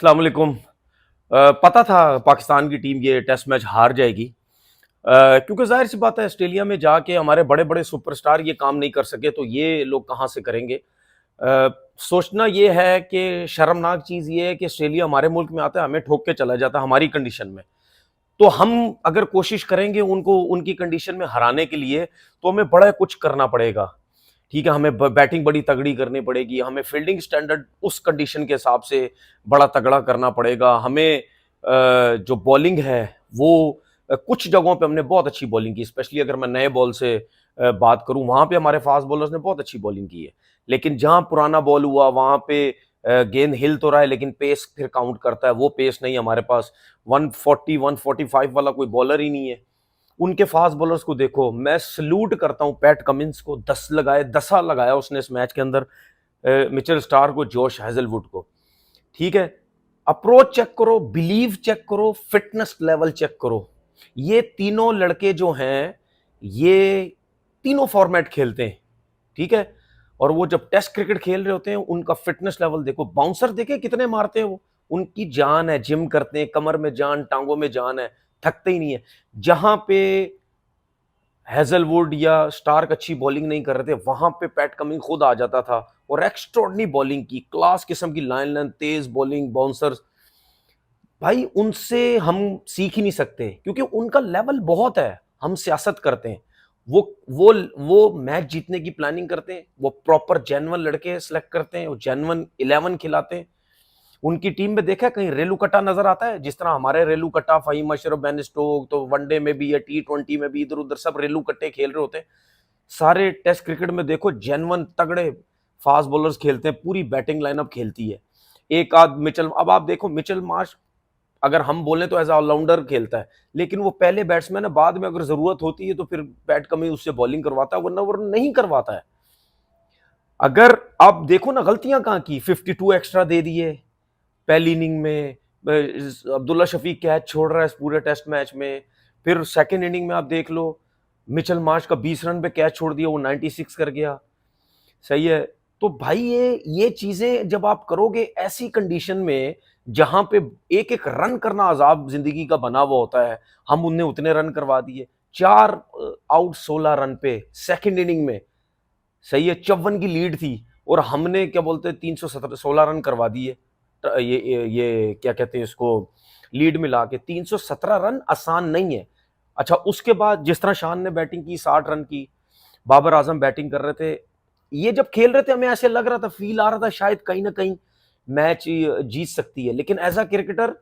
अस्सलाम वालेकुम। पता था पाकिस्तान की टीम ये टेस्ट मैच हार जाएगी, क्योंकि जाहिर सी बात है ऑस्ट्रेलिया में जाके हमारे बड़े बड़े सुपरस्टार ये काम नहीं कर सके तो ये लोग कहाँ से करेंगे। सोचना ये है कि शर्मनाक चीज़ ये है कि ऑस्ट्रेलिया हमारे मुल्क में आता है, हमें ठोक के चला जाता है हमारी कंडीशन में। तो हम अगर कोशिश करेंगे उनको उनकी कंडीशन में हराने के लिए तो हमें बड़ा कुछ करना पड़ेगा। ठीक है, हमें बैटिंग बड़ी तगड़ी करनी पड़ेगी, हमें फील्डिंग स्टैंडर्ड उस कंडीशन के हिसाब से बड़ा तगड़ा करना पड़ेगा। हमें जो बॉलिंग है वो कुछ जगहों पे हमने बहुत अच्छी बॉलिंग की, स्पेशली अगर मैं नए बॉल से बात करूं, वहां पे हमारे फास्ट बॉलर्स ने बहुत अच्छी बॉलिंग की है। लेकिन जहां पुराना बॉल हुआ वहां पे गेंद हिल तो रहा है लेकिन पेस फिर काउंट करता है, वो पेस नहीं हमारे पास। 140 145 वाला कोई बॉलर ही नहीं है। उनके फास्ट बॉलर्स को देखो, मैं सल्यूट करता हूं पैट कमिंस को, 10 लगाए, 10 लगाया उसने इस मैच के अंदर, मिचेल स्टार को, जोश हेजलवुड को। ठीक है, अप्रोच चेक करो, बिलीव चेक करो, फिटनेस लेवल चेक करो। ये तीनों लड़के जो हैं ये तीनों फॉर्मेट खेलते हैं। ठीक है, और वो जब टेस्ट क्रिकेट खेल रहे होते हैं उनका फिटनेस लेवल देखो, बाउंसर देखे कितने मारते हैं वो, उनकी जान है, जिम करते हैं, कमर में जान, टांगों में जान है, थकते ही नहीं है। जहां पे हेजलवुड या स्टार्क अच्छी बॉलिंग नहीं कर रहे थे वहां पे पैट कमिंग खुद आ जाता था और एक्स्ट्रॉर्डनरी बॉलिंग की, क्लास किस्म की लाइन लेंथ, तेज बॉलिंग, बाउंसर्स। भाई उनसे हम सीख ही नहीं सकते क्योंकि उनका लेवल बहुत है। हम सियासत करते हैं, वो वो मैच जीतने की प्लानिंग करते हैं, वो प्रॉपर जेन्युइन लड़के सेलेक्ट करते हैं, वो जेन्युइन 11 खिलाते हैं। उनकी टीम में देखा कहीं रेलू कट्टा नजर आता है? जिस तरह हमारे रेलू कट्टा, फहीम अशरफ, बेन स्टोक, तो वनडे में भी या T20 में भी इधर उधर सब रेलू कट्टे खेल रहे होते हैं। सारे टेस्ट क्रिकेट में देखो जेन्युइन तगड़े फास्ट बॉलर्स खेलते हैं, पूरी बैटिंग लाइनअप खेलती है। एक आध मिचेल, अब आप देखो मिचेल मार्श, अगर हम बोलें तो एज ऑलराउंडर खेलता है, लेकिन वो पहले बैट्समैन है, बाद में अगर जरूरत होती है तो फिर पैट कमिंस उससे बॉलिंग करवाता है, वरना वो नहीं करवाता है। अगर आप देखो ना गलतियां कहां की, 52 एक्स्ट्रा दे दिए पहली इनिंग में, अब्दुल्ला शफीक कैच छोड़ रहा है इस पूरे टेस्ट मैच में। फिर सेकंड इनिंग में आप देख लो, मिचेल मार्श का 20 रन पे कैच छोड़ दिया, वो 96 कर गया। सही है। तो भाई ये चीजें जब आप करोगे ऐसी कंडीशन में जहां पे एक एक रन करना अजाब जिंदगी का बना हुआ होता है, हम उनने उतने रन करवा दिए, 4 आउट 16 रन पे सेकंड इनिंग में। सही है, 54 की लीड थी और हमने क्या बोलते हैं 316 रन करवा दिए। ये क्या कहते हैं इसको, लीड मिला के 317 रन आसान नहीं है। अच्छा, उसके बाद जिस तरह शान ने बैटिंग की 60 रन की, बाबर आजम बैटिंग कर रहे थे, ये जब खेल रहे थे हमें ऐसे लग रहा था, फील आ रहा था शायद कहीं ना कहीं मैच जीत सकती है। लेकिन एज अ क्रिकेटर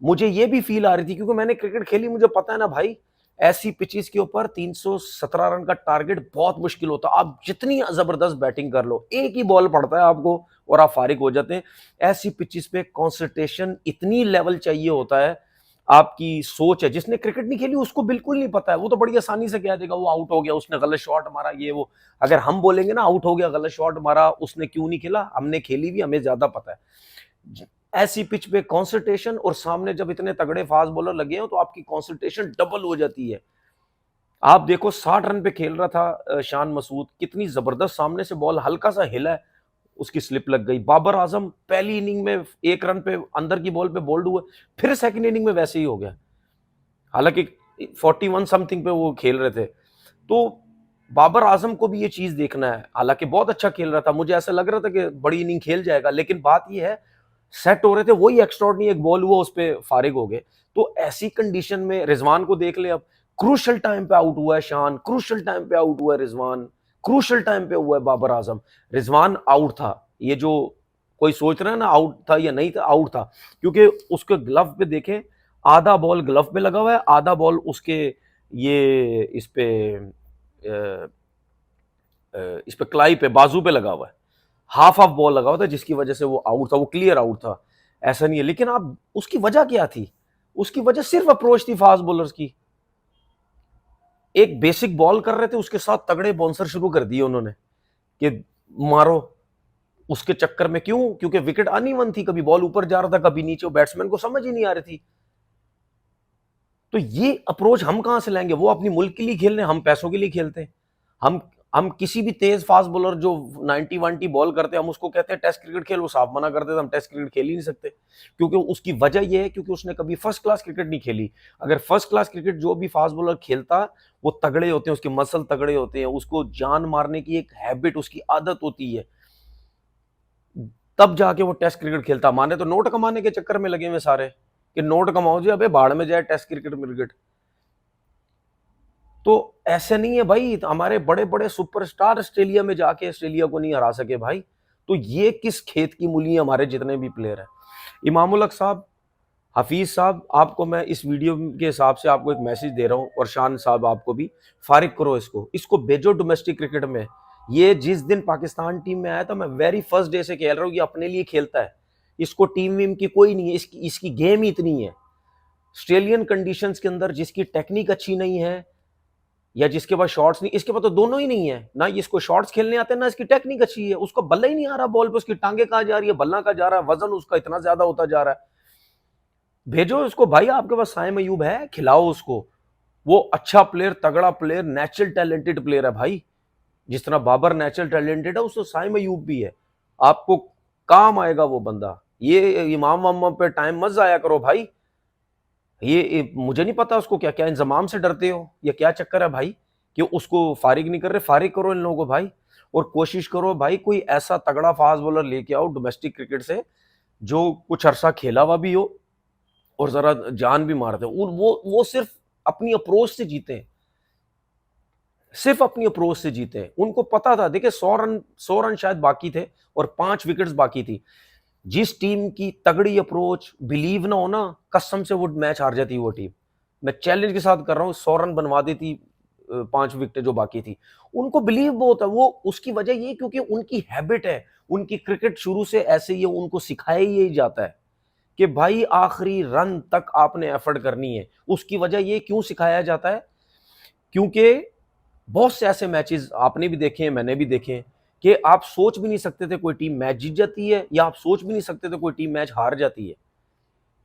मुझे ये भी फील आ रही थी, क्योंकि मैंने क्रिकेट खेली, मुझे पता है ना भाई, ऐसी पिचेस के ऊपर 317 रन का टारगेट बहुत मुश्किल होता। आप जितनी जबरदस्त बैटिंग कर लो, एक ही बॉल पड़ता है आपको और आप फारिग हो जाते हैं। ऐसी पिचेस पे कंसंट्रेशन इतनी लेवल चाहिए होता है। आपकी सोच है, जिसने क्रिकेट नहीं खेली उसको बिल्कुल नहीं पता है, वो तो बड़ी आसानी से कह देगा वो आउट हो गया, उसने गलत शॉट मारा, ये वो। अगर हम बोलेंगे ना आउट हो गया, गलत शॉट मारा, उसने क्यों नहीं खेला, हमने खेली भी, हमें ज्यादा पता है। ऐसी पिच पे कंसंट्रेशन, और सामने जब इतने तगड़े फास्ट बॉलर लगे हो तो आपकी कंसंट्रेशन डबल हो जाती है। आप देखो 60 रन पे खेल रहा था शान मसूद, कितनी जबरदस्त सामने से बॉल हल्का सा हिला है, उसकी स्लिप लग गई। बाबर आजम पहली इनिंग में 1 रन पे अंदर की बॉल पे बोल्ड हुए, फिर सेकंड इनिंग में वैसे ही हो गया, हालांकि 41 समथिंग पे वो खेल रहे थे। तो बाबर आजम को भी ये चीज देखना है, हालांकि बहुत अच्छा खेल रहा था, मुझे ऐसा लग रहा था कि बड़ी इनिंग खेल जाएगा, लेकिन बात ये है सेट हो रहे थे, वही एक्स्ट्राऑर्डिनरी एक बॉल हुआ उस पर फारिग हो गए। तो ऐसी कंडीशन में रिजवान को देख ले, अब क्रूशल टाइम पे आउट हुआ है शान, क्रूशल टाइम पे आउट हुआ है रिजवान, क्रूशल टाइम पे हुआ है बाबर आजम। रिजवान आउट था, ये जो कोई सोच रहा है ना आउट था या नहीं था, आउट था, क्योंकि उसके ग्लव पे देखें, आधा बॉल ग्लव पे लगा हुआ है, आधा बॉल उसके ये इस पे क्लाई पे, बाजू पे लगा हुआ है, हाफ ऑफ बॉल लगा हुआ था, जिसकी वजह से वो आउट था, वो क्लियर आउट था, ऐसा नहीं है। लेकिन आप उसकी वजह क्या थी? उसकी वजह सिर्फ अप्रोच थी फास्ट बॉलर्स की। एक बेसिक बॉल कर रहे थे, उसके साथ तगड़े बाउंसर शुरू कर दिए उन्होंने कि मारो। उसके चक्कर में क्यों? क्योंकि विकेट अनइवन थी, कभी बॉल ऊपर जा रहा था कभी नीचे, बैट्समैन को समझ ही नहीं आ रही थी। तो ये अप्रोच हम कहां से लाएंगे? वो अपनी मुल्क के लिए खेल रहे हैं, हम पैसों के लिए खेलते हैं। हम हम किसी भी तेज फास्ट बॉलर जो 90-1 बॉल करते हैं हम उसको कहते हैं टेस्ट क्रिकेट खेल, वो साफ मना करते थे हम टेस्ट क्रिकेट खेल ही नहीं सकते, क्योंकि उसकी वजह यह है क्योंकि उसने कभी फर्स्ट क्लास क्रिकेट नहीं खेली। अगर फर्स्ट क्लास क्रिकेट जो भी फास्ट बॉलर खेलता वो तगड़े होते हैं, उसके मसल तगड़े होते हैं, उसको जान मारने की एक हैबिट, उसकी आदत होती है, तब जाके वो टेस्ट क्रिकेट खेलता। माने तो नोट कमाने के चक्कर में लगे हुए सारे कि नोट कमाओ जी, अबे बाढ़ में जाए टेस्ट क्रिकेट। तो ऐसे नहीं है भाई, हमारे बड़े बड़े सुपरस्टार ऑस्ट्रेलिया में जाके ऑस्ट्रेलिया को नहीं हरा सके भाई। तो ये किस खेत की मूली है, हमारे जितने भी प्लेयर हैं। इमामुल हक साहब, हफीज साहब, आपको मैं इस वीडियो के हिसाब से आपको एक मैसेज दे रहा हूं, और शान साहब आपको भी, फारिग करो इसको भेजो डोमेस्टिक क्रिकेट में। ये जिस दिन पाकिस्तान टीम में आया था मैं वेरी फर्स्ट डे से खेल रहा हूँ, ये अपने लिए खेलता है, इसको टीम वीम की कोई नहीं है, इसकी गेम ही इतनी है। ऑस्ट्रेलियन कंडीशंस के अंदर जिसकी टेक्निक अच्छी नहीं है या जिसके पास शॉट्स नहीं, इसके पास तो दोनों ही नहीं है, ना इसको शॉट्स खेलने आते हैं ना इसकी टेक्निक अच्छी है, उसको बल्ला ही नहीं आ रहा बॉल पे, उसकी टांगे कहाँ जा रही है, बल्ला कहाँ जा रहा है, वजन उसका इतना ज्यादा होता जा रहा है। भेजो उसको भाई, आपके पास साइम अयूब है, खिलाओ उसको। वो अच्छा प्लेयर, तगड़ा प्लेयर, नेचुरल टैलेंटेड प्लेयर है भाई। जिस तरह बाबर नेचुरल टैलेंटेड है, उसको साइम अयूब भी है। आपको काम आएगा वो बंदा। ये इमाम वाम पे टाइम मत जाया करो भाई। ये मुझे नहीं पता उसको क्या क्या इंजमाम से डरते हो या क्या चक्कर है भाई कि उसको फारिग नहीं कर रहे। फारिग करो इन लोगों को भाई, और कोशिश करो भाई कोई ऐसा तगड़ा फास्ट बॉलर लेके आओ डोमेस्टिक क्रिकेट से जो कुछ अरसा खेला हुआ भी हो और जरा जान भी मारते हो। वो सिर्फ अपनी अप्रोच से जीते हैं, सिर्फ अपनी अप्रोच से जीते हैं। उनको पता था, देखिए 100 रन शायद बाकी थे और 5 विकेट्स बाकी थी। जिस टीम की तगड़ी अप्रोच, बिलीव ना हो ना, कसम से वो मैच हार जाती वो टीम। मैं चैलेंज के साथ कर रहा हूं, 100 रन बनवा देती 5 विकेट जो बाकी थी। उनको बिलीव बहुत है, वो उसकी वजह ये क्योंकि उनकी हैबिट है, उनकी क्रिकेट शुरू से ऐसे ही है, उनको सिखाया ही जाता है कि भाई आखिरी रन तक आपने एफर्ट करनी है। उसकी वजह ये क्यों सिखाया जाता है, क्योंकि बहुत से ऐसे मैचेस आपने भी देखे हैं, मैंने भी देखे हैं कि आप सोच भी नहीं सकते थे कोई टीम मैच जीत जाती है, या आप सोच भी नहीं सकते थे कोई टीम मैच हार जाती है।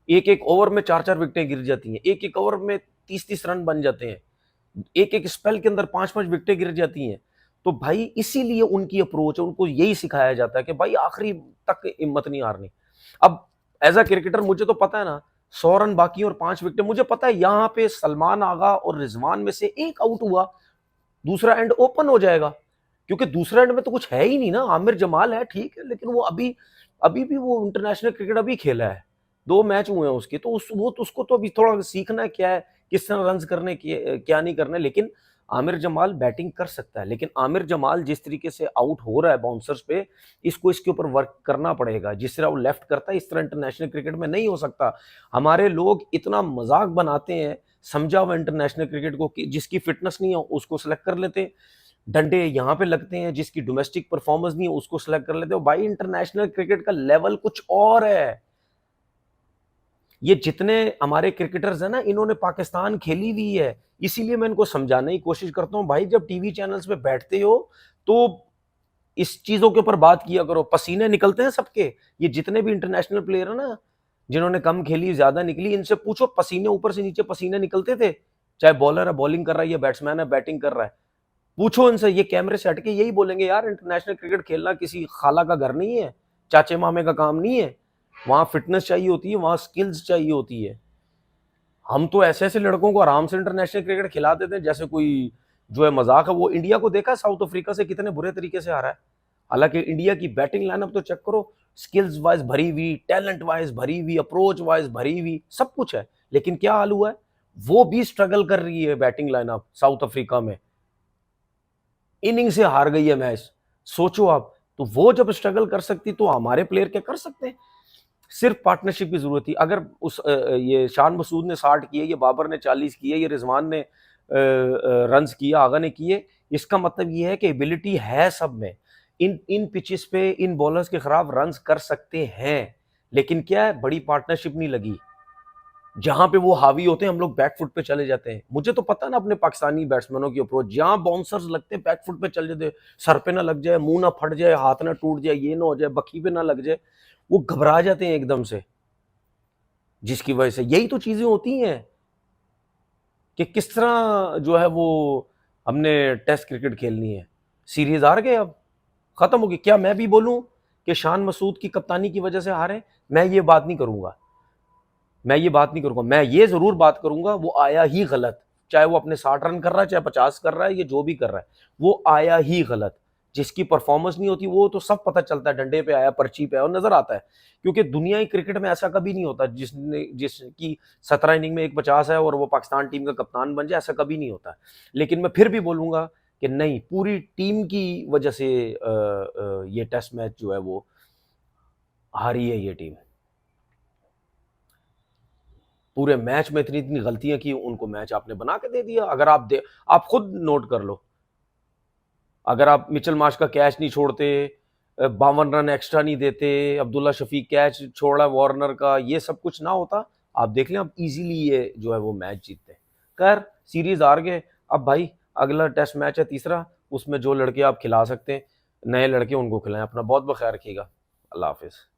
एक एक ओवर में 4-4 विकेटें गिर जाती हैं, एक एक ओवर में 30-30 रन बन जाते हैं, एक एक स्पेल के अंदर 5-5 विकेटें गिर जाती हैं। तो भाई इसीलिए उनकी अप्रोच है, उनको यही सिखाया जाता है कि भाई आखिरी तक हिम्मत नहीं हारनी। अब एज अ क्रिकेटर मुझे तो पता है ना, 100 रन बाकी और 5 विकेटें, मुझे पता है यहाँ पे सलमान आगा और रिजवान में से एक आउट हुआ, दूसरा एंड ओपन हो जाएगा, क्योंकि दूसरा एंड में तो कुछ है ही नहीं ना। आमिर जमाल है ठीक है, लेकिन वो अभी अभी भी वो इंटरनेशनल क्रिकेट अभी खेला है, 2 मैच हुए हैं उसके, तो वो तो उसको तो अभी थोड़ा सीखना है क्या है, किस तरह रन करने क्या नहीं करना है। लेकिन आमिर जमाल बैटिंग कर सकता है, लेकिन आमिर जमाल जिस तरीके से आउट हो रहा है बाउंसर्स पे, इसको इसके ऊपर वर्क करना पड़ेगा। जिस तरह वो लेफ्ट करता है इस तरह इंटरनेशनल क्रिकेट में नहीं हो सकता। हमारे लोग इतना मजाक बनाते हैं समझा हुआ इंटरनेशनल क्रिकेट को कि जिसकी फिटनेस नहीं है उसको सिलेक्ट कर लेते हैं, डंडे यहाँ पे लगते हैं, जिसकी डोमेस्टिक परफॉर्मेंस नहीं है उसको सिलेक्ट कर लेते हो। भाई इंटरनेशनल क्रिकेट का लेवल कुछ और है। ये जितने हमारे क्रिकेटर्स हैं ना, इन्होंने पाकिस्तान खेली हुई है, इसीलिए मैं इनको समझाने की कोशिश करता हूँ भाई, जब टीवी चैनल्स पे बैठते हो तो इस चीजों के ऊपर बात किया करो। पसीने निकलते हैं सबके, ये जितने भी इंटरनेशनल प्लेयर है ना, जिन्होंने कम खेली ज्यादा निकली, इनसे पूछो पसीने ऊपर से नीचे पसीने निकलते थे, चाहे बॉलर है बॉलिंग कर रहा है या बैट्समैन है बैटिंग कर रहा है। पूछो इनसे, ये कैमरे से हटके यही बोलेंगे यार इंटरनेशनल क्रिकेट खेलना किसी खाला का घर नहीं है, चाचे मामे का काम नहीं है। वहां फिटनेस चाहिए होती है, वहां स्किल्स चाहिए होती है। हम तो ऐसे ऐसे लड़कों को आराम से इंटरनेशनल क्रिकेट खिला देते हैं जैसे कोई जो है मजाक है। वो इंडिया को देखा साउथ अफ्रीका से कितने बुरे तरीके से आ रहा है। हालांकि इंडिया की बैटिंग लाइनअप तो चेक करो, स्किल्स वाइज भरी हुई, टैलेंट वाइज भरी हुई, अप्रोच वाइज भरी हुई, सब कुछ है। लेकिन क्या हाल हुआ है, वो भी स्ट्रगल कर रही है बैटिंग लाइनअप साउथ अफ्रीका में, इनिंग से हार गई है मैच। सोचो आप, तो वो जब स्ट्रगल कर सकती तो हमारे प्लेयर क्या कर सकते हैं। सिर्फ पार्टनरशिप की जरूरत थी। अगर ये शान मसूद ने 60 किए, ये बाबर ने 40 किए, ये रिजवान ने रन्स किया, आगा ने किए, इसका मतलब ये है कि एबिलिटी है सब में। इन इन पिचेस पे इन बॉलर्स के खिलाफ रन्स कर सकते हैं, लेकिन क्या है, बड़ी पार्टनरशिप नहीं लगी। जहां पे वो हावी होते हैं हम लोग बैकफुट पे चले जाते हैं। मुझे तो पता ना अपने पाकिस्तानी बैट्समैनों की अप्रोच, जहां बाउंसर्स लगते हैं बैकफुट पे चले जाते, सर पे ना लग जाए, मुंह ना फट जाए, हाथ ना टूट जाए, ये ना हो जाए, बखी पे ना लग जाए, वो घबरा जाते हैं एकदम से। जिसकी वजह से यही तो चीजें होती हैं कि किस तरह जो है वो हमने टेस्ट क्रिकेट खेलनी है। सीरीज हार गए, अब खत्म हो गई। क्या मैं भी बोलूं कि शान मसूद की कप्तानी की वजह से हारे? मैं ये बात नहीं करूंगा, मैं ये बात नहीं करूंगा। मैं ये जरूर बात करूंगा वो आया ही गलत, चाहे वो अपने 60 रन कर रहा है, चाहे 50 कर रहा है, ये जो भी कर रहा है, वो आया ही गलत। जिसकी परफॉर्मेंस नहीं होती वो तो सब पता चलता है, डंडे पे आया, पर्ची पे आया, और नजर आता है। क्योंकि दुनियाई क्रिकेट में ऐसा कभी नहीं होता जिसकी 17 इनिंग में एक 50 है और वो पाकिस्तान टीम का कप्तान बन जाए, ऐसा कभी नहीं होता। लेकिन मैं फिर भी बोलूंगा कि नहीं, पूरी टीम की वजह से ये टेस्ट मैच जो है वो हारी है ये टीम। पूरे मैच में इतनी इतनी गलतियां की, उनको मैच आपने बना के दे दिया। अगर आप खुद नोट कर लो, अगर आप मिचेल मार्श का कैच नहीं छोड़ते, 52 रन एक्स्ट्रा नहीं देते, अब्दुल्ला शफीक कैच छोड़ा वार्नर का, ये सब कुछ ना होता, आप देख लें, आप इजीली ये जो है वो मैच जीतते। खैर, सीरीज हार गए। अब भाई अगला टेस्ट मैच है तीसरा, उसमें जो लड़के आप खिला सकते हैं, नए लड़के, उनको खिलाएं। अपना बहुत बहुत ख्याल रखिएगा। अल्लाह हाफिज।